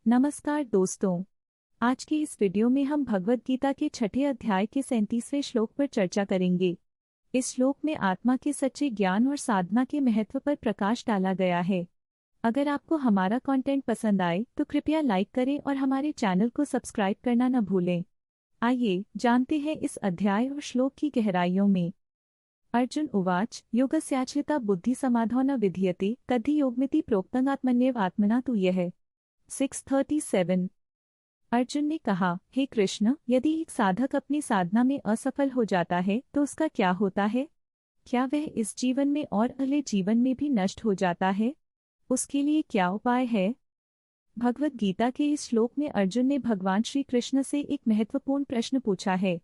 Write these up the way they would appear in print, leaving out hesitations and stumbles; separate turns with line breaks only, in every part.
नमस्कार दोस्तों। आज की इस वीडियो में हम भगवद गीता के छठे अध्याय के 37वें श्लोक पर चर्चा करेंगे। इस श्लोक में आत्मा के सच्चे ज्ञान और साधना के महत्व पर प्रकाश डाला गया है। अगर आपको हमारा कंटेंट पसंद आए तो कृपया लाइक करें और हमारे चैनल को सब्सक्राइब करना न भूलें। आइए जानते हैं इस अध्याय और श्लोक की गहराइयों में। अर्जुन उवाच योगस्याचलिता बुद्धि समाधान विधीयते तद्धि योगमिति प्रोक्तं आत्मन्येव आत्मना तु यः 637। अर्जुन ने कहा, हे कृष्ण, यदि एक साधक अपनी साधना में असफल हो जाता है तो उसका क्या होता है? क्या वह इस जीवन में और अगले जीवन में भी नष्ट हो जाता है? उसके लिए क्या उपाय है? भगवद गीता के इस श्लोक में अर्जुन ने भगवान श्री कृष्ण से एक महत्वपूर्ण प्रश्न पूछा है।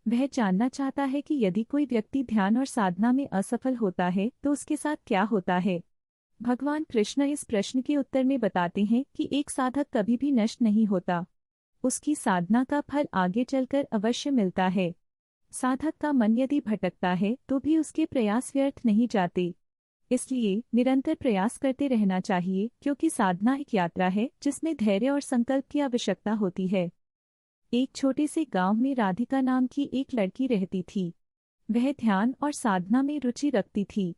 वह जानना चाहता है कि यदि कोई व्यक्ति ध्यान और साधना में असफल होता है तो उसके साथ क्या होता है। भगवान कृष्ण इस प्रश्न के उत्तर में बताते हैं कि एक साधक कभी भी नष्ट नहीं होता। उसकी साधना का फल आगे चलकर अवश्य मिलता है। साधक का मन यदि भटकता है तो भी उसके प्रयास व्यर्थ नहीं जाते। इसलिए निरंतर प्रयास करते रहना चाहिए, क्योंकि साधना एक यात्रा है जिसमें धैर्य और संकल्प की आवश्यकता होती है। एक छोटे से गांव में राधिका नाम की एक लड़की रहती थी। वह ध्यान और साधना में रुचि रखती थी।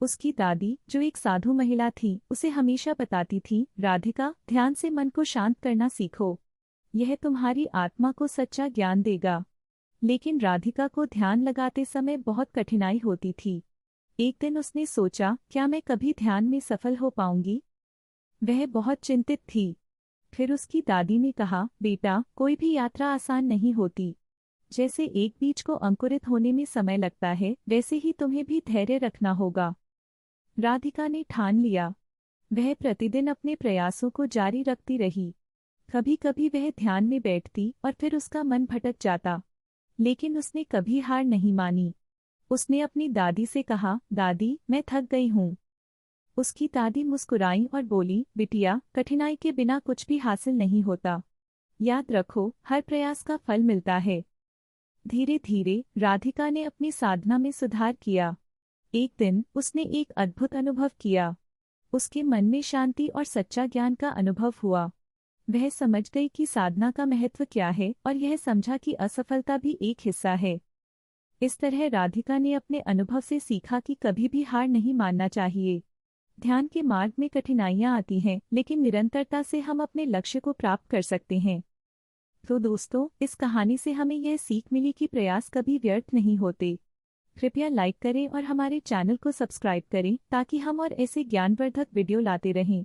उसकी दादी, जो एक साधु महिला थी, उसे हमेशा बताती थी, राधिका, ध्यान से मन को शांत करना सीखो। यह तुम्हारी आत्मा को सच्चा ज्ञान देगा। लेकिन राधिका को ध्यान लगाते समय बहुत कठिनाई होती थी। एक दिन उसने सोचा, क्या मैं कभी ध्यान में सफल हो पाऊंगी? वह बहुत चिंतित थी। फिर उसकी दादी ने कहा, बेटा, कोई भी यात्रा आसान नहीं होती। जैसे एक बीज को अंकुरित होने में समय लगता है, वैसे ही तुम्हें भी धैर्य रखना होगा। राधिका ने ठान लिया। वह प्रतिदिन अपने प्रयासों को जारी रखती रही। कभी कभी वह ध्यान में बैठती और फिर उसका मन भटक जाता, लेकिन उसने कभी हार नहीं मानी। उसने अपनी दादी से कहा, दादी, मैं थक गई हूँ। उसकी दादी मुस्कुराई और बोली, बिटिया, कठिनाई के बिना कुछ भी हासिल नहीं होता। याद रखो, हर प्रयास का फल मिलता है। धीरे धीरे राधिका ने अपनी साधना में सुधार किया। एक दिन उसने एक अद्भुत अनुभव किया। उसके मन में शांति और सच्चा ज्ञान का अनुभव हुआ। वह समझ गई कि साधना का महत्व क्या है और यह समझा कि असफलता भी एक हिस्सा है। इस तरह राधिका ने अपने अनुभव से सीखा कि कभी भी हार नहीं मानना चाहिए। ध्यान के मार्ग में कठिनाइयां आती हैं, लेकिन निरंतरता से हम अपने लक्ष्य को प्राप्त कर सकते हैं। तो दोस्तों, इस कहानी से हमें यह सीख मिली कि प्रयास कभी व्यर्थ नहीं होते। कृपया लाइक करें और हमारे चैनल को सब्सक्राइब करें ताकि हम और ऐसे ज्ञानवर्धक वीडियो लाते रहें।